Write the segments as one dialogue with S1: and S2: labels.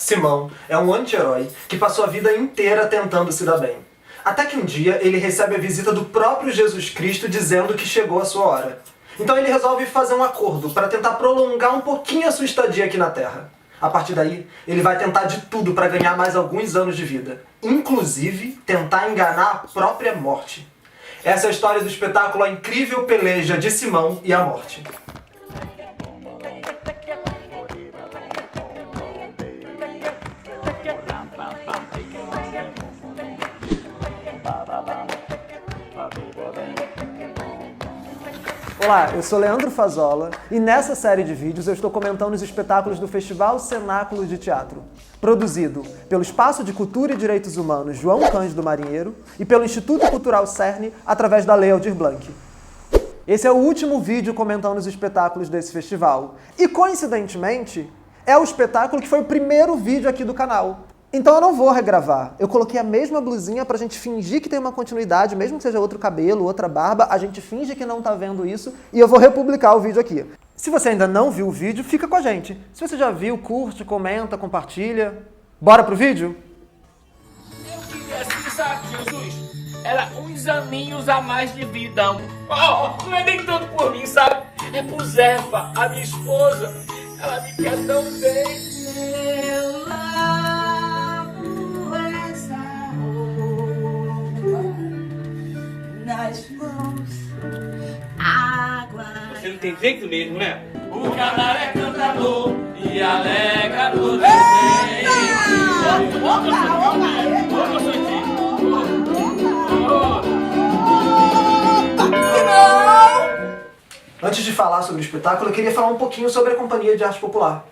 S1: Simão é um anti-herói que passou a vida inteira tentando se dar bem. Até que um dia ele recebe a visita do próprio Jesus Cristo dizendo que chegou a sua hora. Então ele resolve fazer um acordo para tentar prolongar um pouquinho a sua estadia aqui na Terra. A partir daí, ele vai tentar de tudo para ganhar mais alguns anos de vida. Inclusive, tentar enganar a própria morte. Essa é a história do espetáculo A Incrível Peleja de Simão e a Morte. Olá, eu sou Leandro Fazola e nessa série de vídeos eu estou comentando os espetáculos do Festival Cenáculo de Teatro, produzido pelo Espaço de Cultura e Direitos Humanos João Cândido Marinheiro e pelo Instituto Cultural CERN através da Lei Aldir Blanc. Esse é o último vídeo comentando os espetáculos desse festival e, coincidentemente, é o espetáculo que foi o primeiro vídeo aqui do canal. Então eu não vou regravar. Eu coloquei a mesma blusinha pra gente fingir que tem uma continuidade, mesmo que seja outro cabelo, outra barba, a gente finge que não tá vendo isso e eu vou republicar o vídeo aqui. Se você ainda não viu o vídeo, fica com a gente. Se você já viu, curte, comenta, compartilha. Bora pro vídeo?
S2: Eu queria sabe, Jesus, era uns aninhos a mais de vida. Não é nem tanto por mim, sabe? É por Zefa, a minha esposa. Ela me quer tão bem.
S3: Eu lavo essa roupa nas mãos, água.
S2: Você não tem jeito mesmo, né? O camaré é cantador e alegra todos os
S1: Antes de falar sobre o espetáculo, eu queria falar um pouquinho sobre a Companhia de Arte Popular.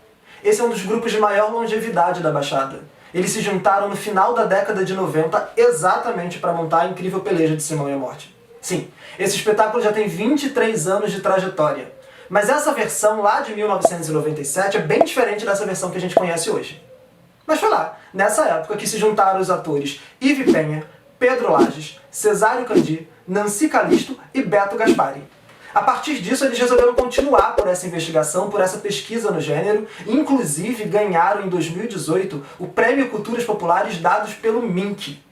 S1: Esse é um dos grupos de maior longevidade da Baixada. Eles se juntaram no final da década de 90 exatamente para montar A Incrível Peleja de Simão e a Morte. Sim, esse espetáculo já tem 23 anos de trajetória. Mas essa versão lá de 1997 é bem diferente dessa versão que a gente conhece hoje. Mas foi lá, nessa época, que se juntaram os atores Ive Penha, Pedro Lages, Cesário Candi, Nancy Calisto e Beto Gaspari. A partir disso, eles resolveram continuar por essa investigação, por essa pesquisa no gênero, e inclusive ganharam em 2018 o Prêmio Culturas Populares dados pelo MINC.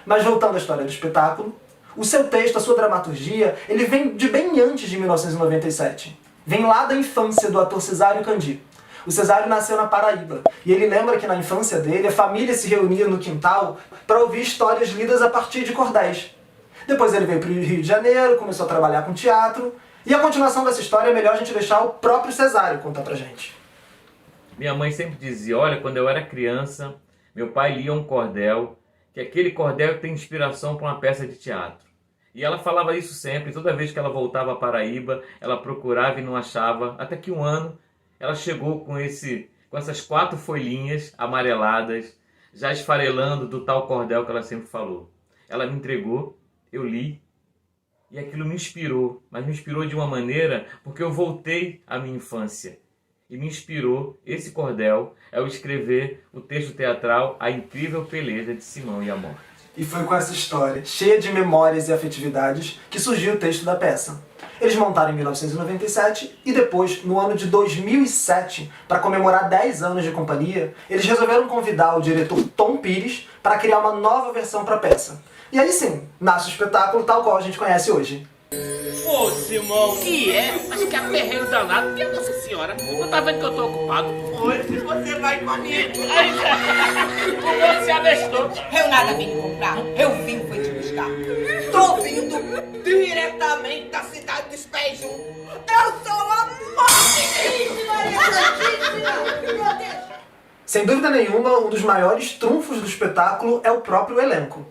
S1: Mas voltando à história do espetáculo, o seu texto, a sua dramaturgia, ele vem de bem antes de 1997. Vem lá da infância do ator Cesário Candi. O Cesário nasceu na Paraíba, e ele lembra que na infância dele a família se reunia no quintal para ouvir histórias lidas a partir de cordéis. Depois ele veio para o Rio de Janeiro, começou a trabalhar com teatro, e a continuação dessa história é melhor a gente deixar o próprio Cesário contar pra gente.
S4: Minha mãe sempre dizia, olha, quando eu era criança, meu pai lia um cordel, que aquele cordel tem inspiração para uma peça de teatro. E ela falava isso sempre, toda vez que ela voltava à Paraíba, ela procurava e não achava, até que um ano ela chegou com essas 4 folhinhas amareladas, já esfarelando do tal cordel que ela sempre falou. Ela me entregou, eu li, e aquilo me inspirou, mas me inspirou de uma maneira porque eu voltei à minha infância. E me inspirou, esse cordel, ao escrever o texto teatral A Incrível Peleja de Simão e a Morte.
S1: E foi com essa história, cheia de memórias e afetividades, que surgiu o texto da peça. Eles montaram em 1997 e depois, no ano de 2007, para comemorar 10 anos de companhia, eles resolveram convidar o diretor Tom Pires para criar uma nova versão para a peça. E aí sim, nasce o espetáculo tal qual a gente conhece hoje.
S2: Ô, Simão, que é? Acho que é aperreio danado. Que Nossa Senhora? Não tá vendo que eu tô ocupado? Hoje você vai comigo. Você abestou.
S3: Eu nada vim comprar, eu vim foi te buscar. Tô vindo diretamente da cidade dos pés juntos. Eu sou a morte! Meu Deus!
S1: Sem dúvida nenhuma, um dos maiores trunfos do espetáculo é o próprio elenco.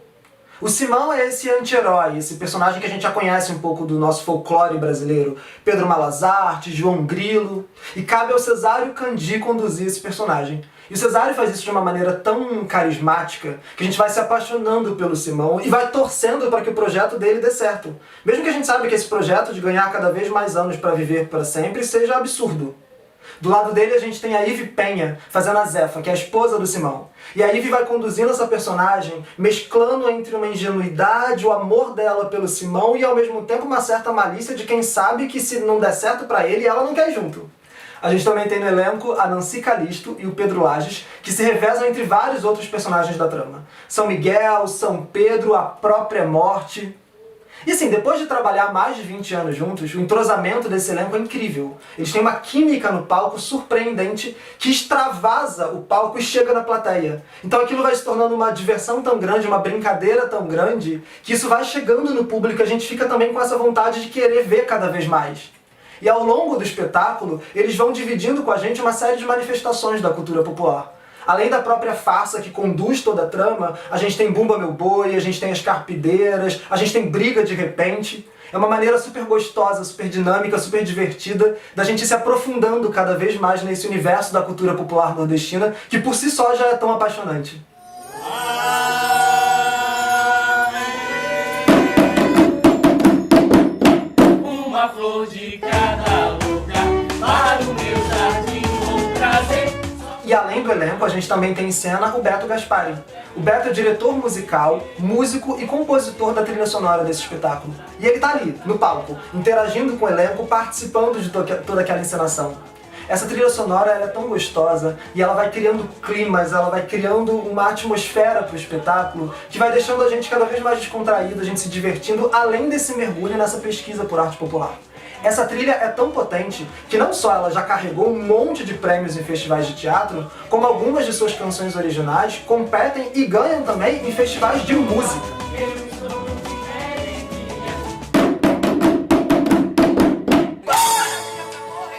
S1: O Simão é esse anti-herói, esse personagem que a gente já conhece um pouco do nosso folclore brasileiro. Pedro Malazarte, João Grilo. E cabe ao Cesário Candi conduzir esse personagem. E o Cesário faz isso de uma maneira tão carismática que a gente vai se apaixonando pelo Simão e vai torcendo para que o projeto dele dê certo. Mesmo que a gente saiba que esse projeto de ganhar cada vez mais anos para viver para sempre seja absurdo. Do lado dele a gente tem a Ive Penha, fazendo a Zefa, que é a esposa do Simão. E a Ive vai conduzindo essa personagem, mesclando entre uma ingenuidade, o amor dela pelo Simão e ao mesmo tempo uma certa malícia de quem sabe que se não der certo pra ele, ela não quer ir junto. A gente também tem no elenco a Nancy Calisto e o Pedro Lages, que se revezam entre vários outros personagens da trama. São Miguel, São Pedro, a própria morte. E assim, depois de trabalhar mais de 20 anos juntos, o entrosamento desse elenco é incrível. Eles têm uma química no palco surpreendente que extravasa o palco e chega na plateia. Então aquilo vai se tornando uma diversão tão grande, uma brincadeira tão grande, que isso vai chegando no público e a gente fica também com essa vontade de querer ver cada vez mais. E ao longo do espetáculo, eles vão dividindo com a gente uma série de manifestações da cultura popular. Além da própria farsa que conduz toda a trama, a gente tem Bumba Meu Boi, a gente tem as carpideiras, a gente tem briga de repente. É uma maneira super gostosa, super dinâmica, super divertida da gente se aprofundando cada vez mais nesse universo da cultura popular nordestina, que por si só já é tão apaixonante.
S2: Uma flor de cada lugar para o meu jardim vou trazer.
S1: E além do elenco, a gente também tem em cena o Beto Gaspari. O Beto é diretor musical, músico e compositor da trilha sonora desse espetáculo. E ele tá ali, no palco, interagindo com o elenco, participando de toda aquela encenação. Essa trilha sonora ela é tão gostosa e ela vai criando climas, ela vai criando uma atmosfera pro espetáculo que vai deixando a gente cada vez mais descontraído, a gente se divertindo, além desse mergulho nessa pesquisa por arte popular. Essa trilha é tão potente que não só ela já carregou um monte de prêmios em festivais de teatro, como algumas de suas canções originais competem e ganham também em festivais de música.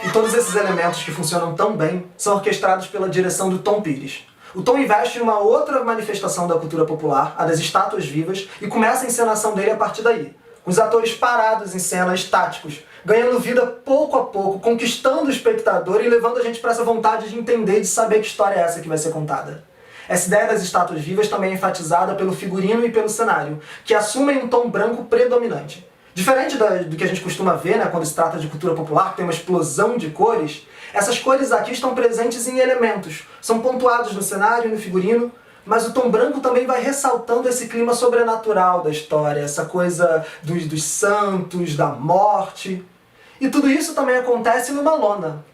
S1: E todos esses elementos que funcionam tão bem são orquestrados pela direção do Tom Pires. O Tom investe em uma outra manifestação da cultura popular, a das estátuas vivas, e começa a encenação dele a partir daí. Com os atores parados em cena, estáticos, ganhando vida pouco a pouco, conquistando o espectador e levando a gente para essa vontade de entender e de saber que história é essa que vai ser contada. Essa ideia das estátuas vivas também é enfatizada pelo figurino e pelo cenário, que assumem um tom branco predominante. Diferente do que a gente costuma ver, né, quando se trata de cultura popular, que tem uma explosão de cores, essas cores aqui estão presentes em elementos, são pontuados no cenário e no figurino, mas o tom branco também vai ressaltando esse clima sobrenatural da história, essa coisa dos santos, da morte. E tudo isso também acontece numa lona.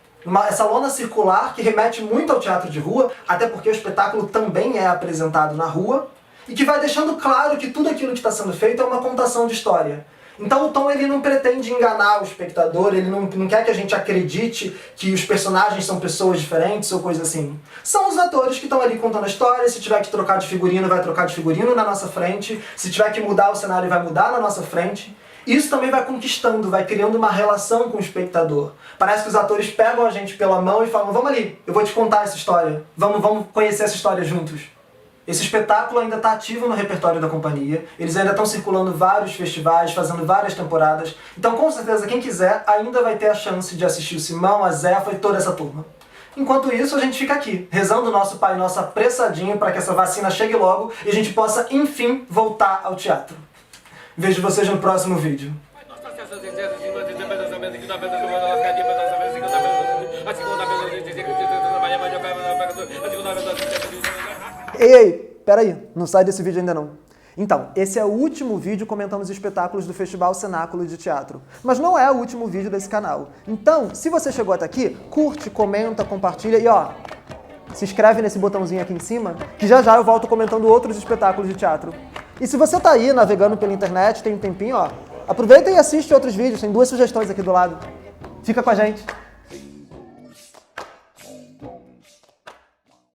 S1: Essa lona circular que remete muito ao teatro de rua, até porque o espetáculo também é apresentado na rua, e que vai deixando claro que tudo aquilo que está sendo feito é uma contação de história. Então o Tom ele não pretende enganar o espectador, ele não quer que a gente acredite que os personagens são pessoas diferentes ou coisa assim. São os atores que estão ali contando a história, se tiver que trocar de figurino, vai trocar de figurino na nossa frente, se tiver que mudar o cenário, vai mudar na nossa frente. Isso também vai conquistando, vai criando uma relação com o espectador. Parece que os atores pegam a gente pela mão e falam, vamos ali, eu vou te contar essa história, vamos conhecer essa história juntos. Esse espetáculo ainda está ativo no repertório da companhia, eles ainda estão circulando vários festivais, fazendo várias temporadas, então com certeza quem quiser ainda vai ter a chance de assistir o Simão, a Zefa e toda essa turma. Enquanto isso, a gente fica aqui, rezando o nosso Pai Nosso apressadinho para que essa vacina chegue logo e a gente possa, enfim, voltar ao teatro. Vejo vocês no próximo vídeo. Ei, peraí, não sai desse vídeo ainda não. Então, esse é o último vídeo comentando os espetáculos do Festival Cenáculo de Teatro. Mas não é o último vídeo desse canal. Então, se você chegou até aqui, curte, comenta, compartilha e ó, se inscreve nesse botãozinho aqui em cima, que já já eu volto comentando outros espetáculos de teatro. E se você tá aí navegando pela internet, tem um tempinho, ó, aproveita e assiste outros vídeos, tem 2 sugestões aqui do lado. Fica com a gente.